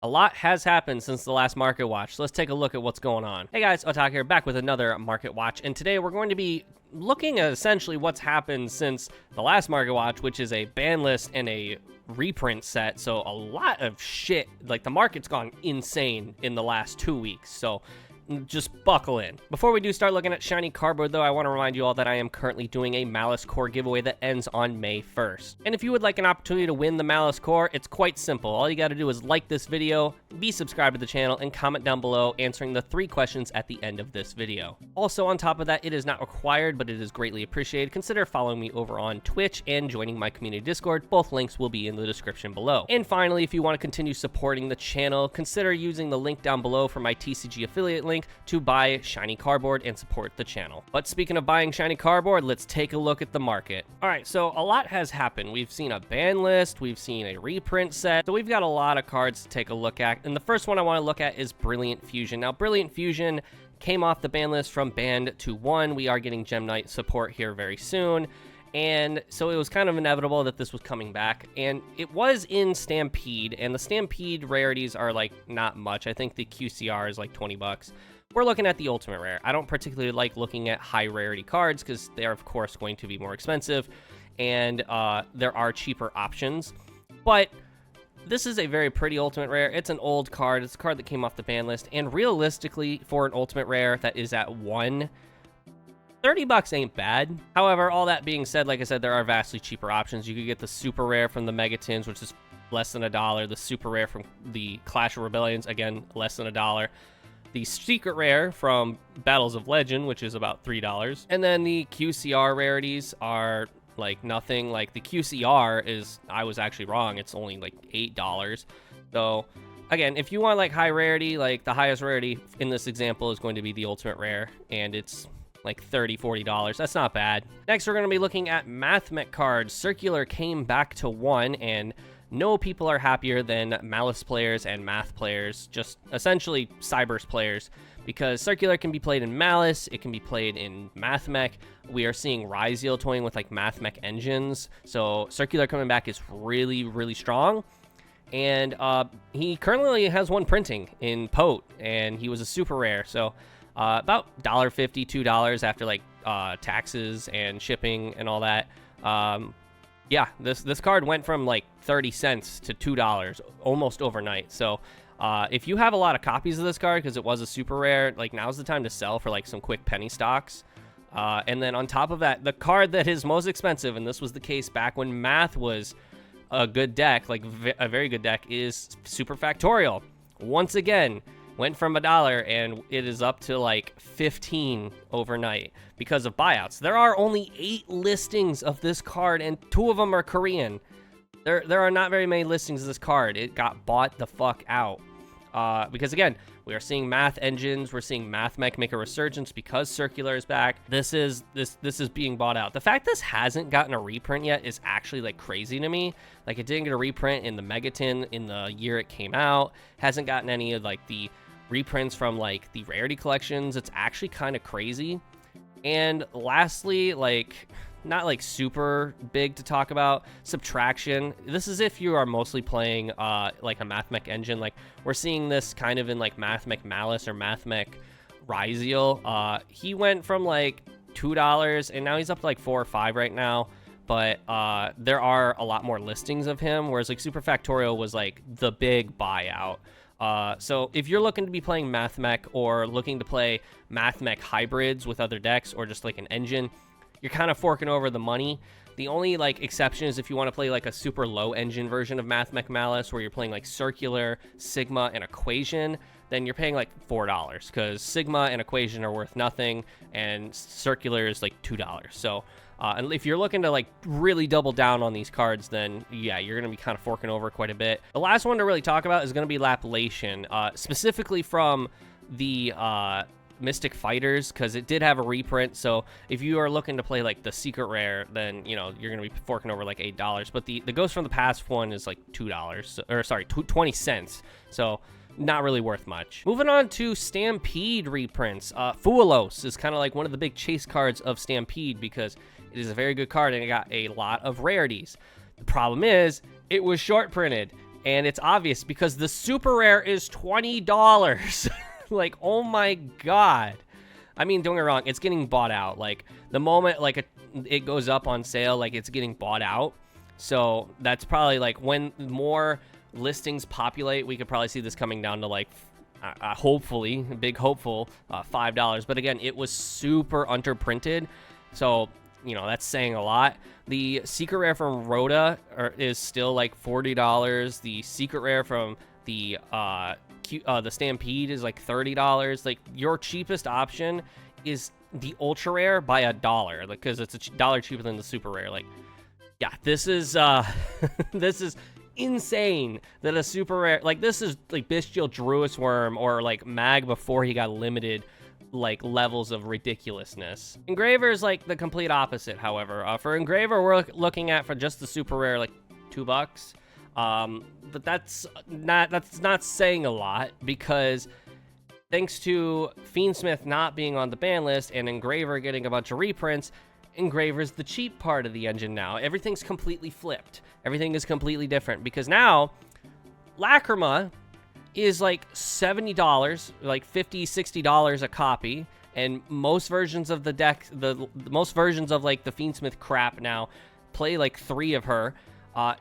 A lot has happened since the last Market Watch, so let's take a look at what's going on. Hey guys, Otak here, back with another Market Watch, and today we're going to be looking at essentially what's happened since the last Market Watch, which is a ban list and a reprint set, so a lot of shit. Like, the market's gone insane in the last 2 weeks, so just buckle in. Before we do start looking at shiny cardboard though, I want to remind you all that I am currently doing a Malice Core giveaway that ends on May 1st. And if you would like an opportunity to win the Malice Core, it's quite simple. All you got to do is like this video, be subscribed to the channel, and comment down below answering the 3 questions at the end of this video. Also, on top of that, it is not required, but it is greatly appreciated. Consider following me over on Twitch and joining my community Discord. Both links will be in the description below. And finally, if you want to continue supporting the channel, consider using the link down below for my TCG affiliate link to buy shiny cardboard and support the channel. But speaking of buying shiny cardboard, let's take a look at the market. All right, so a lot has happened. We've seen a ban list, we've seen a reprint set, so we've got a lot of cards to take a look at. And the first one I want to look at is Brilliant Fusion. Now, Brilliant Fusion came off the ban list from banned to 1. We are getting Gem Knight support here very soon. And so it was kind of inevitable that this was coming back, and it was in Stampede, and the Stampede rarities are like not much. I think the QCR is like 20 bucks. We're looking at the ultimate rare. I don't particularly like looking at high rarity cards because they are of course going to be more expensive, and there are cheaper options, but this is a very pretty ultimate rare. It's an old card. It's a card that came off the ban list, and realistically for an ultimate rare that is at 1, 30 bucks ain't bad. However, all that being said, like I said, there are vastly cheaper options. You could get the super rare from the Megatins, which is less than $1. The super rare from the Clash of Rebellions, again, less than $1. The secret rare from Battles of Legend, which is about $3. And then the QCR rarities are like nothing. Like the QCR is, I was actually wrong, it's only like $8. So again, if you want like high rarity, like the highest rarity in this example is going to be the ultimate rare, and it's like $30-$40. That's not bad. Next, we're going to be looking at Mathmech cards. Circular came back to 1, and no people are happier than Malice players and Math players, just essentially Cybers players, because Circular can be played in Malice, it can be played in Mathmech. We are seeing Ryziel toying with like Mathmech engines, so Circular coming back is really, really strong. And he currently has 1 printing in Pote, and he was a super rare, so about $1.50, $2 after like taxes and shipping and all that. Yeah, this card went from like 30 cents to $2 almost overnight. So if you have a lot of copies of this card because it was a super rare, like now's the time to sell for like some quick penny stocks. And then on top of that, the card that is most expensive, and this was the case back when Math was a good deck, like a very good deck, is Super Factorial. Once again, went from $1 and it is up to like 15 overnight because of buyouts. There are only 8 listings of this card, and 2 of them are Korean. There are not very many listings of this card. It got bought the fuck out. Because again, we are seeing Math engines, we're seeing Mathmech make a resurgence because Circular is back. This is being bought out. The fact this hasn't gotten a reprint yet is actually like crazy to me. Like, it didn't get a reprint in the Megatin in the year it came out. Hasn't gotten any of like the reprints from like the rarity collections. It's actually kind of crazy. And lastly, like, not like super big to talk about, Subtraction. This is if you are mostly playing like a Mathmech engine. Like, we're seeing this kind of in like Mathmech Malice or Mathmech Ryziel. He went from like $2 and now he's up to like $4 or $5 right now. But there are a lot more listings of him, whereas like Super Factorial was like the big buyout. So if you're looking to be playing Mathmech or looking to play Mathmech hybrids with other decks or just like an engine, you're kind of forking over the money. The only like exception is if you want to play like a super low engine version of Mathmech Malice where you're playing like Circular, Sigma, and Equation, then you're paying like $4 because Sigma and Equation are worth nothing and Circular is like $2. So and if you're looking to like really double down on these cards, then yeah, you're going to be kind of forking over quite a bit. The last one to really talk about is going to be Lapilation, specifically from the Mystic Fighters, because it did have a reprint. So if you are looking to play like the secret rare, then you know you're going to be forking over like $8. But the Ghost from the Past one is like $2, or sorry, 20 cents. So not really worth much. Moving on to Stampede reprints. Fuelos is kind of like one of the big chase cards of Stampede because it is a very good card and it got a lot of rarities. The problem is it was short printed, And it's obvious because the super rare is $20. Like, oh my god. I mean, don't get me wrong, it's getting bought out. Like, the moment, like, it goes up on sale, like, it's getting bought out. So that's probably, like, when more listings populate, we could probably see this coming down to, like, hopefully, big hopeful, $5. But again, it was super underprinted. So, you know, that's saying a lot. The secret rare from Rhoda is still, like, $40. The secret rare from the Stampede is like $30. Like, your cheapest option is the ultra rare by $1, because it's $1 cheaper than the super rare. Like, yeah, this is this is insane that a super rare, like, this is like Bestial Druis Worm or like Mag before he got limited, like, levels of ridiculousness. Engraver is like the complete opposite. However, for Engraver, we're looking at, for just the super rare, like $2. But that's not saying a lot, because thanks to Fiendsmith not being on the ban list and Engraver getting a bunch of reprints, Engraver's the cheap part of the engine now. Everything's completely flipped. Everything is completely different, because now Lacrima is like $70, like $50, $60 a copy, and most versions of the deck, most versions of like the Fiendsmith crap now play like 3 of her.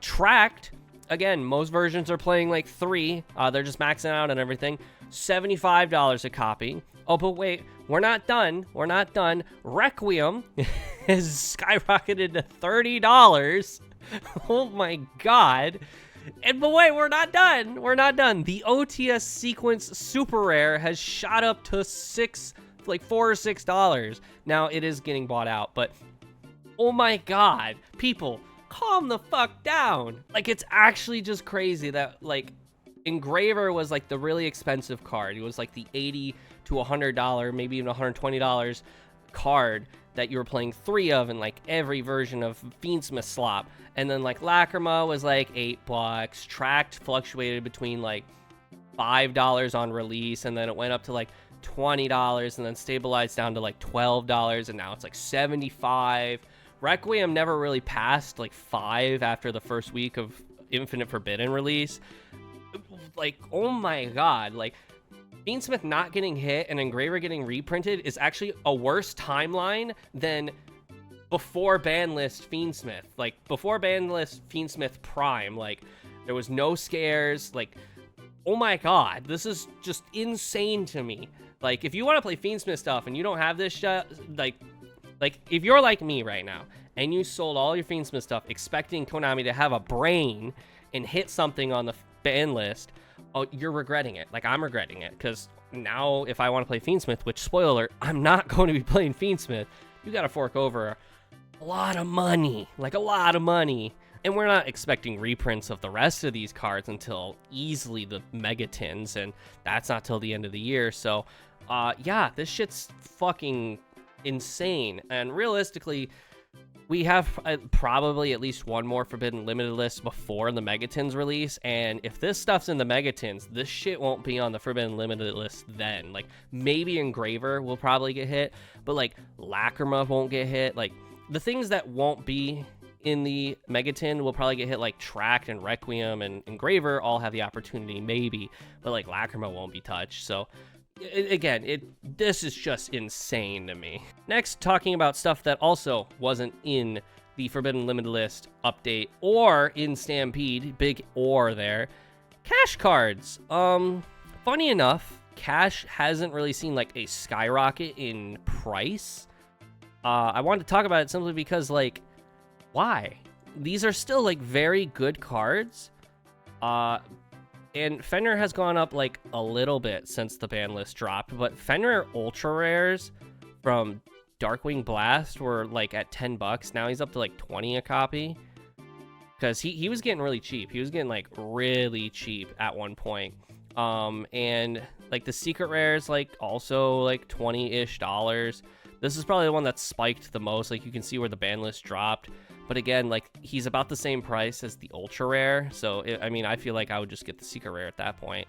Tracked, again, most versions are playing like 3. They're just maxing out and everything. $75 a copy. Oh, but wait, we're not done. We're not done. Requiem has skyrocketed to $30. Oh my god. And but wait, we're not done. We're not done. The OTS Sequence Super Rare has shot up to $4 or $6. Now, it is getting bought out, but oh my god, people, calm the fuck down. Like, it's actually just crazy that, like, Engraver was like the really expensive card. It was like the $80 to $100, maybe even $120 card that you were playing 3 of in like every version of Fiendsmith slop. And then like Lacrima was like $8. Tracked fluctuated between like $5 on release, and then it went up to like $20, and then stabilized down to like $12, and now it's like $75. Requiem never really passed like $5 after the first week of Infinite Forbidden release. Like, oh my god, like, Fiendsmith not getting hit and Engraver getting reprinted is actually a worse timeline than before banlist Fiendsmith. Like, before banlist Fiendsmith Prime, like, there was no scares. Like, oh my god, this is just insane to me. Like, if you want to play Fiendsmith stuff and you don't have this shit, like, if you're like me right now and you sold all your Fiendsmith stuff expecting Konami to have a brain and hit something on the ban list, oh, you're regretting it. Like, I'm regretting it, because now if I want to play Fiendsmith, which, spoiler alert, I'm not going to be playing Fiendsmith, you got to fork over a lot of money, like a lot of money. And we're not expecting reprints of the rest of these cards until easily the Megatins, and that's not till the end of the year. So, yeah, this shit's fucking insane. And realistically, we have probably at least one more Forbidden Limited list before the Megatins release, and if this stuff's in the Megatins, this shit won't be on the Forbidden Limited list then. Like, maybe Engraver will probably get hit, but like Lacrima won't get hit. Like, the things that won't be in the Megatin will probably get hit, like Tracked and Requiem and Engraver all have the opportunity maybe, but like Lacrima won't be touched. So this is just insane to me. Next, talking about stuff that also wasn't in the Forbidden Limited list update or in Stampede, big or there, cash cards. Funny enough, cash hasn't really seen like a skyrocket in price. I wanted to talk about it simply because, like, why? These are still like very good cards. And Fenrir has gone up like a little bit since the ban list dropped, but Fenrir Ultra Rares from Darkwing Blast were like at $10. Now he's up to like 20 a copy, because he was getting really cheap. He was getting like really cheap at one point. And like the secret rares, like also like $20-ish. This is probably the one that spiked the most. Like, you can see where the ban list dropped. But again, like, he's about the same price as the ultra rare. So, I mean, I feel like I would just get the secret rare at that point.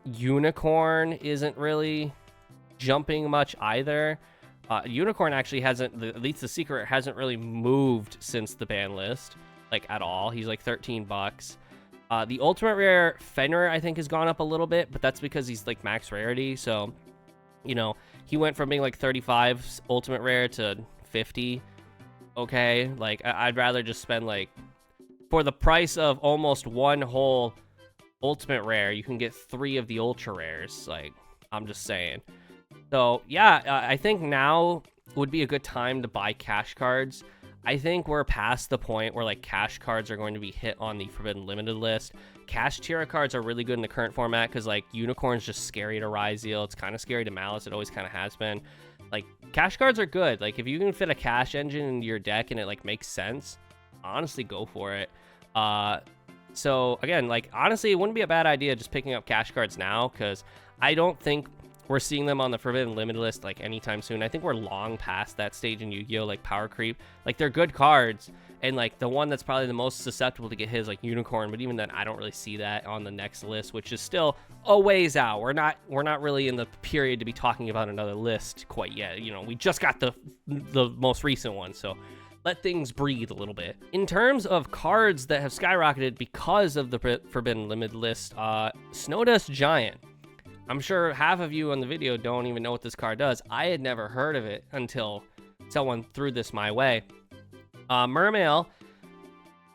Unicorn isn't really jumping much either. Unicorn actually hasn't, at least the secret hasn't really moved since the ban list, like, at all. He's like $13. The ultimate rare Fenrir, I think, has gone up a little bit, but that's because he's like max rarity. So, you know, he went from being like 35 ultimate rare to 50. Okay, like I'd rather just spend like, for the price of almost one whole ultimate rare, you can get 3 of the ultra rares. Like, I'm just saying. So yeah, I think now would be a good time to buy cash cards. I think we're past the point where like cash cards are going to be hit on the Forbidden Limited list. Cash Tira cards are really good in the current format because like Unicorn's just scary to Ryzeal. It's kind of scary to Malice. It always kind of has been. Like, cash cards are good. Like, if you can fit a cash engine into your deck and it like makes sense, honestly, go for it. So again, like, honestly, it wouldn't be a bad idea just picking up cash cards now, because I don't think we're seeing them on the Forbidden Limited list like anytime soon. I think we're long past that stage in Yu-Gi-Oh! Like power creep. Like, they're good cards, and like the one that's probably the most susceptible to get hit is like Unicorn, but even then I don't really see that on the next list, which is still a ways out. We're not really in the period to be talking about another list quite yet. You know, we just got the most recent one, so let things breathe a little bit. In terms of cards that have skyrocketed because of the Forbidden Limited list, Snowdust Giant. I'm sure half of you on the video don't even know what this card does. I had never heard of it until someone threw this my way. Mermail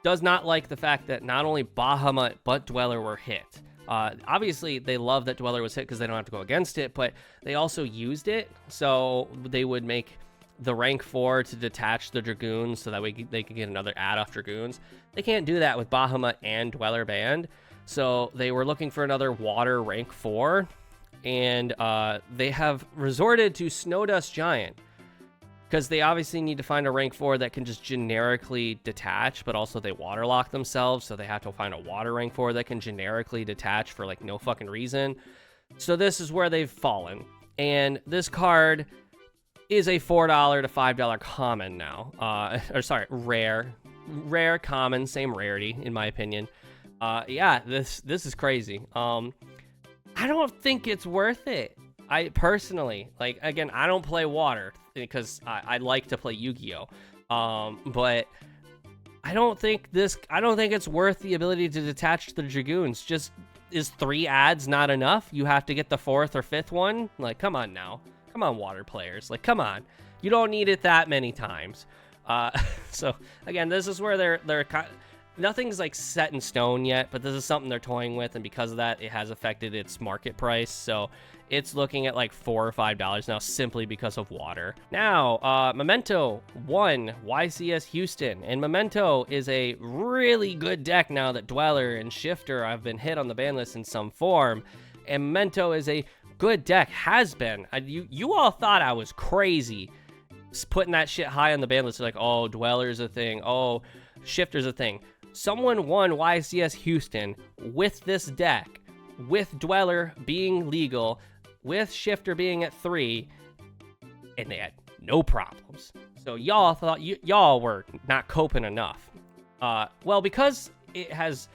does not like the fact that not only Bahamut but Dweller were hit. Obviously, they love that Dweller was hit because they don't have to go against it, but they also used it, so they would make the rank 4 to detach the Dragoons so that way they could get another add-off Dragoons. They can't do that with Bahamut and Dweller banned, so they were looking for another water rank 4, and they have resorted to Snowdust Giant because they obviously need to find a rank 4 that can just generically detach, but also they waterlock themselves, so they have to find a water rank 4 that can generically detach for like no fucking reason. So this is where they've fallen, and this card is a $4 to $5 common now. Or sorry, rare, common, same rarity in my opinion. Yeah, this is crazy. I don't think it's worth it. I personally, like, again, I don't play water because I like to play Yu-Gi-Oh. But I don't think it's worth the ability to detach the Dragoons. Just, is 3 adds not enough? You have to get the 4th or 5th one? Like, come on now. Come on, water players. Like, come on. You don't need it that many times. So again, this is where they're nothing's like set in stone yet, but this is something they're toying with, and because of that, it has affected its market price. So it's looking at like $4 or $5 now, simply because of water. Now, Memento won YCS Houston, and Memento is a really good deck now that Dweller and Shifter have been hit on the ban list in some form, and Memento is a good deck, has been. You all thought I was crazy putting that shit high on the ban list. Like, oh, Dweller's a thing, oh, Shifter's a thing. Someone won YCS Houston with this deck, with Dweller being legal, with Shifter being at 3, and they had no problems. So y'all thought y'all were not coping enough. Well, because it has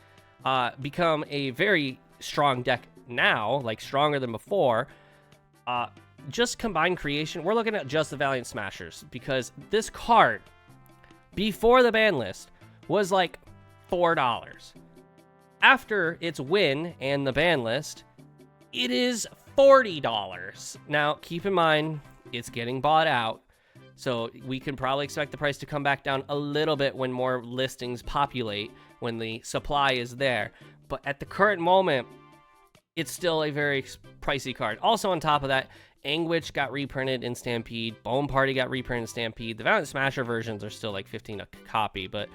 become a very strong deck now, like stronger than before, just combined creation, we're looking at just the Valiant Smashers, because this card before the ban list was like $4. After its win and the ban list, it is $40. Now, keep in mind, it's getting bought out, so we can probably expect the price to come back down a little bit when more listings populate, when the supply is there. But at the current moment, it's still a very pricey card. Also, on top of that, Anguish got reprinted in Stampede. Bone Party got reprinted in Stampede. The Valiant Smasher versions are still like $15 a copy, but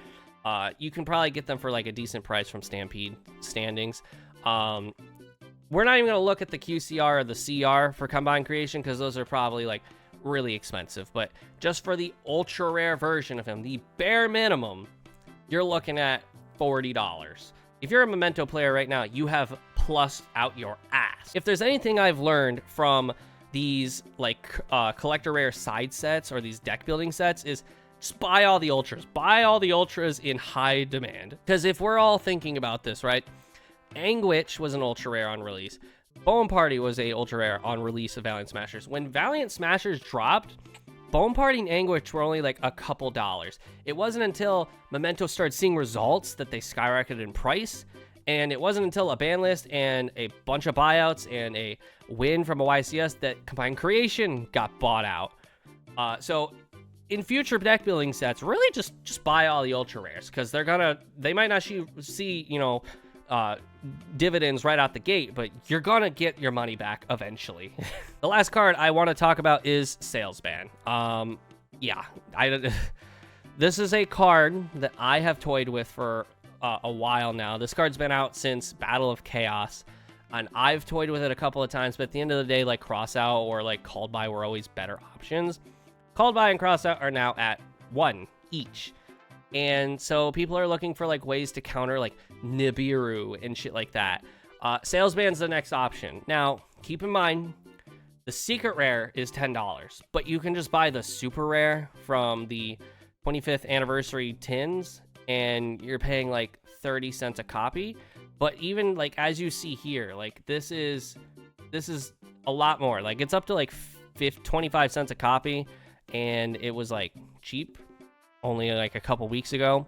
you can probably get them for like a decent price from Stampede standings. We're not even going to look at the QCR or the CR for combined creation because those are probably like really expensive. But just for the ultra rare version of him, the bare minimum, you're looking at $40. If you're a Memento player right now, you have plussed out your ass. If there's anything I've learned from these like collector rare side sets or these deck building sets is just buy all the ultras. Buy all the ultras in high demand. Because if we're all thinking about this, right? Anguish was an ultra rare on release. Bone Party was a ultra rare on release of Valiant Smashers. When Valiant Smashers dropped, Bone Party and Anguish were only like a couple dollars. It wasn't until Memento started seeing results that they skyrocketed in price, And it wasn't until a ban list and a bunch of buyouts and a win from a YCS that Combined Creation got bought out. So in future deck building sets, really just buy all the ultra rares, because they might not see dividends right out the gate, but you're gonna get your money back eventually. The last card I want to talk about is Salesman. This is a card that I have toyed with for a while now. This card's been out since Battle of Chaos, and I've toyed with it a couple of times, but at the end of the day, like Crossout or like Called By were always better options. Called By and Crossout are now at 1 each. And so people are looking for like ways to counter like Nibiru and shit like that. Salesman's the next option. Now, keep in mind, the secret rare is $10, but you can just buy the super rare from the 25th anniversary tins, and you're paying like 30 cents a copy. But even like, as you see here, like this is a lot more. Like it's up to like 25 cents a copy, and it was like cheap only like a couple weeks ago.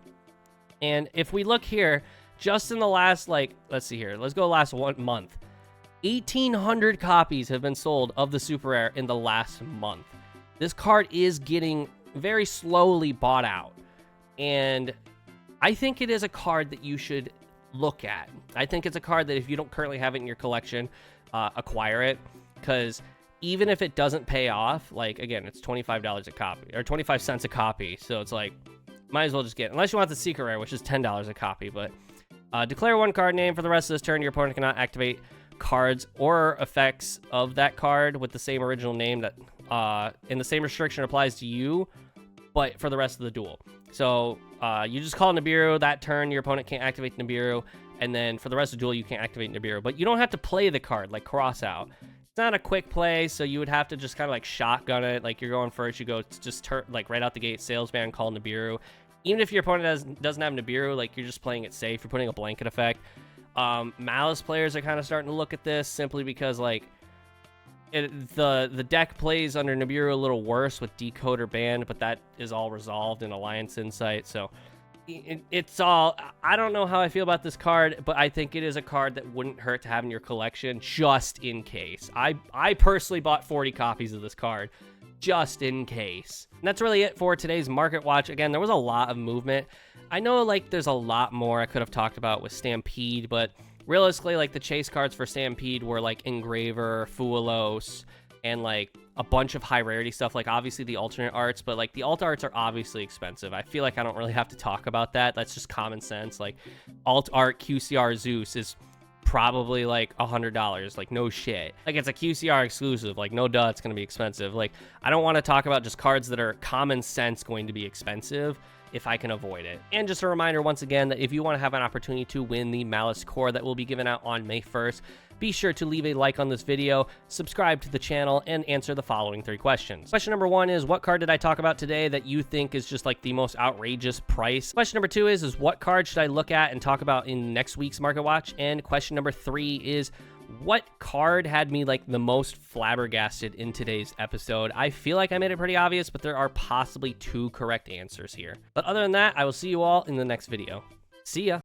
And if we look here, just in the last, like, let's see here, let's go last 1 month, 1,800 copies have been sold of the super rare in the last month. This card is getting very slowly bought out, and I think it is a card that you should look at. I think it's a card that if you don't currently have it in your collection, acquire it, because even if it doesn't pay off, like, again, it's $25 a copy, or 25 cents a copy, so it's like, might as well just get it, unless you want the secret rare, which is $10 a copy. But declare 1 card name. For the rest of this turn, your opponent cannot activate cards or effects of that card with the same original name that and the same restriction applies to you, but for the rest of the duel. So you just call Nibiru. That turn, your opponent can't activate Nibiru, and then for the rest of the duel, you can't activate Nibiru. But you don't have to play the card like Crossout. It's not a quick play, so you would have to just kind of like shotgun it. Like you're going first, you go just turn like right out the gate, Salesman, call Nibiru. Even if your opponent doesn't have Nibiru, like you're just playing it safe. You're putting a blanket effect. Malice players are kind of starting to look at this simply because like the deck plays under Nibiru a little worse with Decoder banned, but that is all resolved in Alliance Insight. So it's all, I don't know how I feel about this card, but I think it is a card that wouldn't hurt to have in your collection just in case. I personally bought 40 copies of this card just in case. And that's really it for today's Market Watch. Again, there was a lot of movement. I know like there's a lot more I could have talked about with Stampede, but realistically, like the chase cards for Stampede were like Engraver, Fuelos, and like a bunch of high rarity stuff, like obviously the alternate arts, but like the alt arts are obviously expensive. I feel like I don't really have to talk about that. That's just common sense. Like alt art QCR Zeus is probably like $100, like no shit. Like it's a QCR exclusive, like no duh, it's gonna be expensive. Like I don't want to talk about just cards that are common sense going to be expensive if I can avoid it. And just a reminder once again that if you want to have an opportunity to win the Malice Core that will be given out on May 1st, be sure to leave a like on this video, subscribe to the channel, and answer the following 3 questions. Question number 1 is, what card did I talk about today that you think is just like the most outrageous price? Question number 2 is what card should I look at and talk about in next week's Market Watch? And question number 3 is, what card had me like the most flabbergasted in today's episode? I feel like I made it pretty obvious, but there are possibly 2 correct answers here. But other than that, I will see you all in the next video. See ya.